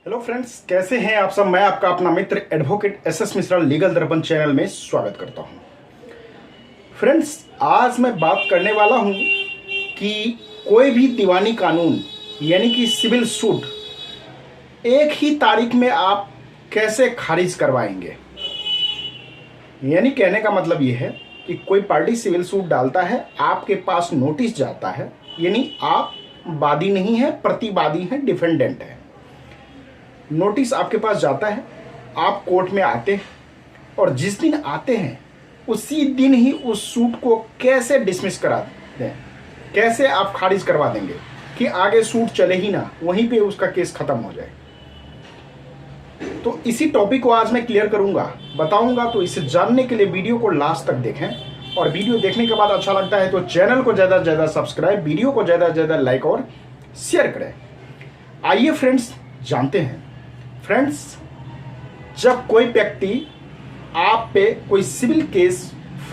Hello friends, कैसे हैं आप सब। मैं आपका अपना मित्र एडवोकेट एस मिश्रा लीगल दर्पण चैनल में स्वागत करता हूं। फ्रेंड्स, आज मैं बात करने वाला हूं कि कोई भी दीवानी कानून यानी कि सिविल सूट एक ही तारीख में आप कैसे खारिज करवाएंगे। यानी कहने का मतलब ये है कि कोई पार्टी सिविल सूट डालता है, आपके पास नोटिस जाता है, यानी आप वादी नहीं है, प्रतिवादी हैं, डिफेंडेंट है। नोटिस आपके पास जाता है, आप कोर्ट में आते हैं और जिस दिन आते हैं उसी दिन ही उस सूट को कैसे डिसमिस करा दें, कैसे आप खारिज करवा देंगे कि आगे सूट चले ही ना, वहीं पे उसका केस खत्म हो जाए। तो इसी टॉपिक को आज मैं क्लियर करूंगा, बताऊंगा। तो इसे जानने के लिए वीडियो को लास्ट तक देखें और वीडियो देखने के बाद अच्छा लगता है तो चैनल को ज़्यादा से ज़्यादा सब्सक्राइब, वीडियो को ज़्यादा से ज़्यादा लाइक और शेयर करें। आइए फ्रेंड्स, जानते हैं। फ्रेंड्स, जब कोई व्यक्ति आप पे कोई सिविल केस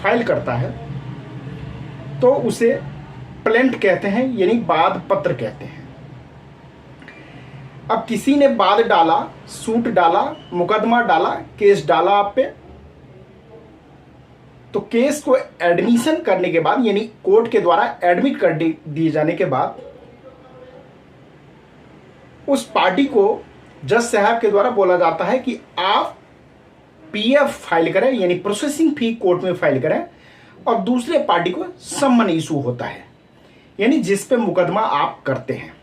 फाइल करता है तो उसे प्लेंट कहते हैं, यानी वाद पत्र कहते हैं। अब किसी ने वाद डाला, सूट डाला, मुकदमा डाला, केस डाला आप पे, तो केस को एडमिशन करने के बाद, यानी कोर्ट के द्वारा एडमिट कर दिए जाने के बाद, उस पार्टी को जज साहब के द्वारा बोला जाता है कि आप पीएफ फाइल करें, यानी प्रोसेसिंग फी कोर्ट में फाइल करें, और दूसरे पार्टी को सम्मन इशू होता है, यानी जिस पे मुकदमा आप करते हैं।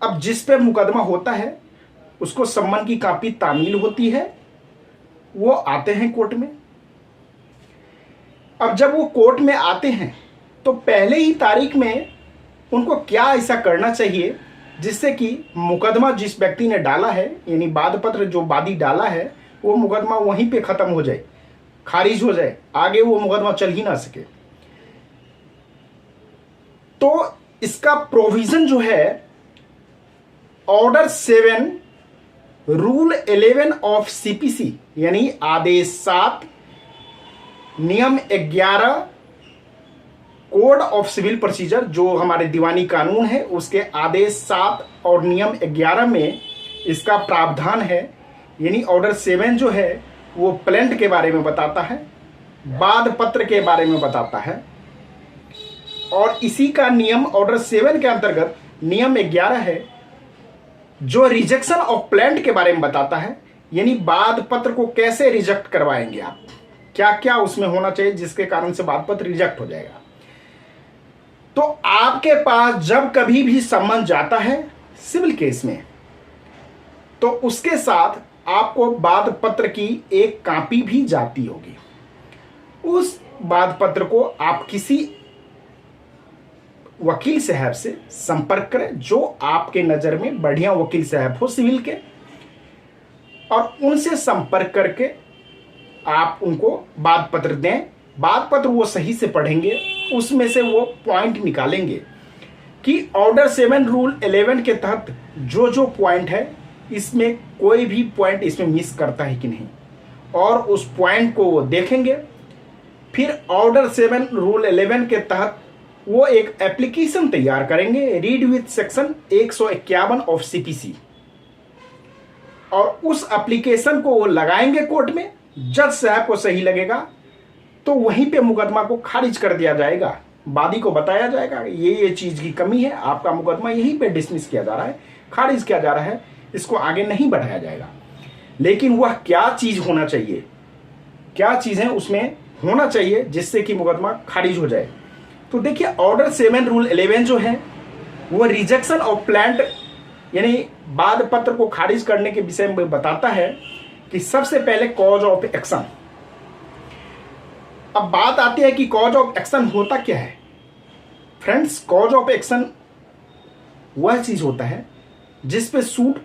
अब जिस पे मुकदमा होता है उसको सम्मन की कॉपी तामील होती है, वो आते हैं कोर्ट में। अब जब वो कोर्ट में आते हैं तो पहले ही तारीख में उनको क्या ऐसा करना चाहिए जिससे कि मुकदमा जिस व्यक्ति ने डाला है, यानी वाद पत्र जो वादी डाला है, वो मुकदमा वहीं पे खत्म हो जाए, खारिज हो जाए, आगे वो मुकदमा चल ही ना सके। तो इसका प्रोविजन जो है ऑर्डर 7 रूल 11 ऑफ सीपीसी, यानी आदेश 7 नियम 11 कोड ऑफ सिविल प्रोसीजर, जो हमारे दीवानी कानून है, उसके आदेश 7 और नियम 11 में इसका प्रावधान है। यानी ऑर्डर 7 जो है वो प्लेंट के बारे में बताता है, वाद पत्र के बारे में बताता है, और इसी का नियम ऑर्डर 7 के अंतर्गत नियम 11 है जो रिजेक्शन ऑफ प्लेंट के बारे में बताता है, यानी वाद पत्र को कैसे रिजेक्ट करवाएंगे आप, क्या क्या उसमें होना चाहिए जिसके कारण से वाद पत्र रिजेक्ट हो जाएगा। तो आपके पास जब कभी भी सम्मन जाता है सिविल केस में, तो उसके साथ आपको वाद पत्र की एक कॉपी भी जाती होगी। उस वाद पत्र को आप किसी वकील साहब से संपर्क करें, जो आपके नज़र में बढ़िया वकील साहब हो सिविल के, और उनसे संपर्क करके आप उनको वाद पत्र दें। वाद पत्र वो सही से पढ़ेंगे, उसमें से वो पॉइंट निकालेंगे कि ऑर्डर 7 रूल 11 के तहत जो जो पॉइंट है, इसमें कोई भी पॉइंट इसमें मिस करता है कि नहीं, और उस पॉइंट को वो देखेंगे। फिर ऑर्डर 7 रूल 11 के तहत वो एक एप्लीकेशन तैयार करेंगे, read with section 151 of CPC, और उस एप्लीकेशन को वो लगाएंगे कोर्ट में। जज साहब को सही लगेगा तो वहीं पे मुकदमा को खारिज कर दिया जाएगा। वादी को बताया जाएगा ये चीज़ की कमी है, आपका मुकदमा यहीं पे डिसमिस किया जा रहा है, खारिज किया जा रहा है, इसको आगे नहीं बढ़ाया जाएगा। लेकिन वह क्या चीज़ होना चाहिए, क्या चीज़ें उसमें होना चाहिए जिससे कि मुकदमा खारिज हो जाए। तो देखिए, ऑर्डर 7 रूल 11 जो है वो रिजेक्शन ऑफ प्लेंट, यानी वाद पत्र को खारिज करने के विषय में बताता है कि सबसे पहले कॉज ऑफ एक्शन। अब बात आती है कि कॉज ऑफ एक्शन होता क्या है। फ्रेंड्स, कॉज ऑफ एक्शन वह चीज होता है जिस पे सूट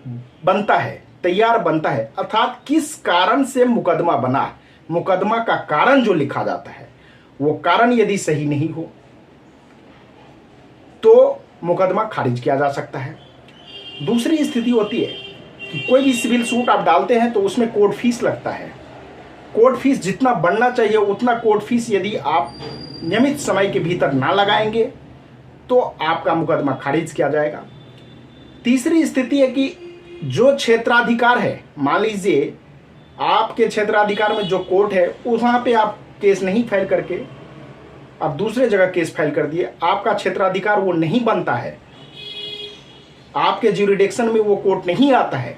बनता है, तैयार बनता है, अर्थात किस कारण से मुकदमा बना, मुकदमा का कारण जो लिखा जाता है, वो कारण यदि सही नहीं हो तो मुकदमा खारिज किया जा सकता है। दूसरी स्थिति होती है कि कोई भी सिविल सूट आप डालते हैं तो उसमें कोर्ट फीस लगता है। कोर्ट फीस जितना बढ़ना चाहिए उतना कोर्ट फीस यदि आप नियमित समय के भीतर ना लगाएंगे तो आपका मुकदमा खारिज किया जाएगा। तीसरी स्थिति है कि जो क्षेत्राधिकार है, मान लीजिए आपके क्षेत्राधिकार में जो कोर्ट है वहां पे आप केस नहीं फाइल करके आप दूसरे जगह केस फाइल कर दिए, आपका क्षेत्राधिकार वो नहीं बनता है, आपके ज्यूरिडिक्शन में वो कोर्ट नहीं आता है,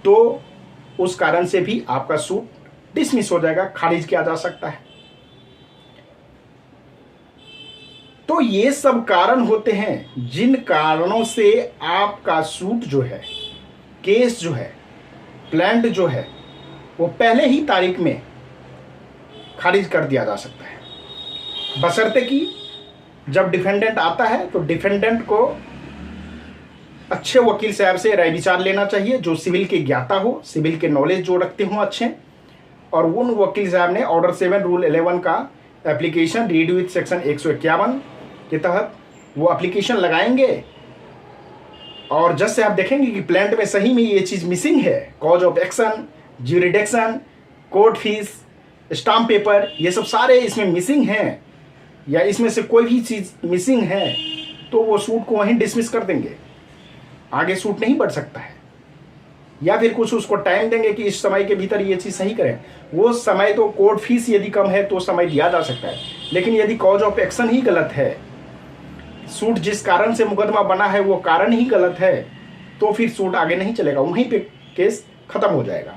तो उस कारण से भी आपका सूट डिसमिस हो जाएगा, खारिज किया जा सकता है। तो ये सब कारण होते हैं जिन कारणों से आपका सूट जो है, केस जो है, प्लांट जो है, वो पहले ही तारीख में खारिज कर दिया जा सकता है, बशर्ते कि जब डिफेंडेंट आता है तो डिफेंडेंट को अच्छे वकील साहब से राय विचार लेना चाहिए, जो सिविल के ज्ञाता हो, सिविल के नॉलेज जो रखते हो अच्छे, और उन वकील साहब ने ऑर्डर 7 रूल 11 का एप्लीकेशन रीड विथ सेक्शन 151 के तहत वो एप्लीकेशन लगाएंगे, और जज से आप देखेंगे कि प्लांट में सही में ये चीज़ मिसिंग है, cause of action, jurisdiction, court fees, stamp paper, ये सब सारे इसमें मिसिंग हैं, या इसमें से कोई भी चीज़ मिसिंग है, तो वो सूट को वहीं डिसमिस कर देंगे, आगे सूट नहीं बढ़ सकता है, या फिर कुछ उसको टाइम देंगे कि इस समय के भीतर ये चीज़ सही करें। वो समय तो कोर्ट फीस यदि कम है तो समय दिया जा सकता है, लेकिन यदि कॉज ऑफ एक्शन ही गलत है, सूट जिस कारण से मुकदमा बना है वो कारण ही गलत है, तो फिर सूट आगे नहीं चलेगा, वहीं पे केस खत्म हो जाएगा।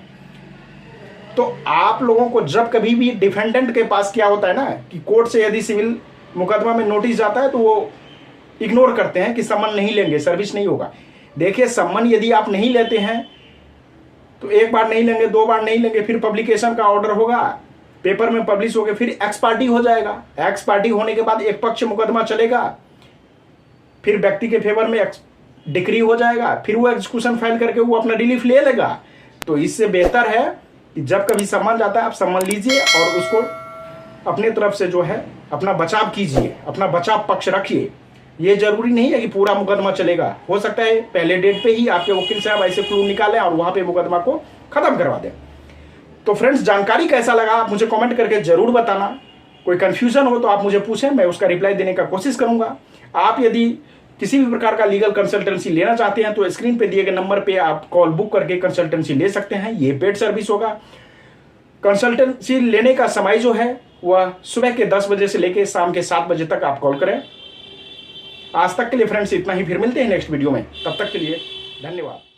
तो आप लोगों को जब कभी भी डिफेंडेंट के पास क्या होता है ना कि कोर्ट से यदि सिविल मुकदमा में नोटिस जाता है तो वो इग्नोर करते हैं कि सम्मन नहीं लेंगे, सर्विस नहीं होगा। देखिए, सम्मन यदि आप नहीं लेते हैं तो एक बार नहीं लेंगे, 2 बार नहीं लेंगे, फिर पब्लिकेशन का ऑर्डर होगा, पेपर में पब्लिश होगा, फिर एक्स पार्टी हो जाएगा। एक्स पार्टी होने के बाद एक पक्ष मुकदमा चलेगा, फिर व्यक्ति के फेवर में डिक्री हो जाएगा, फिर वो एग्जीक्यूशन फाइल करके वो अपना रिलीफ ले लेगा। तो इससे बेहतर है कि जब कभी सम्मन जाता है आप सम्मन लीजिए और उसको अपने तरफ से जो है अपना बचाव कीजिए, अपना बचाव पक्ष रखिए। ये जरूरी नहीं है कि पूरा मुकदमा चलेगा, हो सकता है पहले डेट पे ही आपके वकील साहब ऐसे क्लू निकालें और वहां पे मुकदमा को खत्म करवा दें। तो फ्रेंड्स, जानकारी कैसा लगा आप मुझे कमेंट करके जरूर बताना। कोई कंफ्यूजन हो तो आप मुझे पूछें, मैं उसका रिप्लाई देने का कोशिश करूंगा। आप यदि किसी भी प्रकार का लीगल कंसल्टेंसी लेना चाहते हैं तो स्क्रीन पे दिए गए नंबर पे आप कॉल बुक करके कंसल्टेंसी ले सकते हैं। ये पेड सर्विस होगा। कंसल्टेंसी लेने का समय जो है वह सुबह के 10 बजे से लेकर शाम के 7 बजे तक आप कॉल करें। आज तक के लिए फ्रेंड्स इतना ही, फिर मिलते हैं नेक्स्ट वीडियो में, तब तक के लिए धन्यवाद।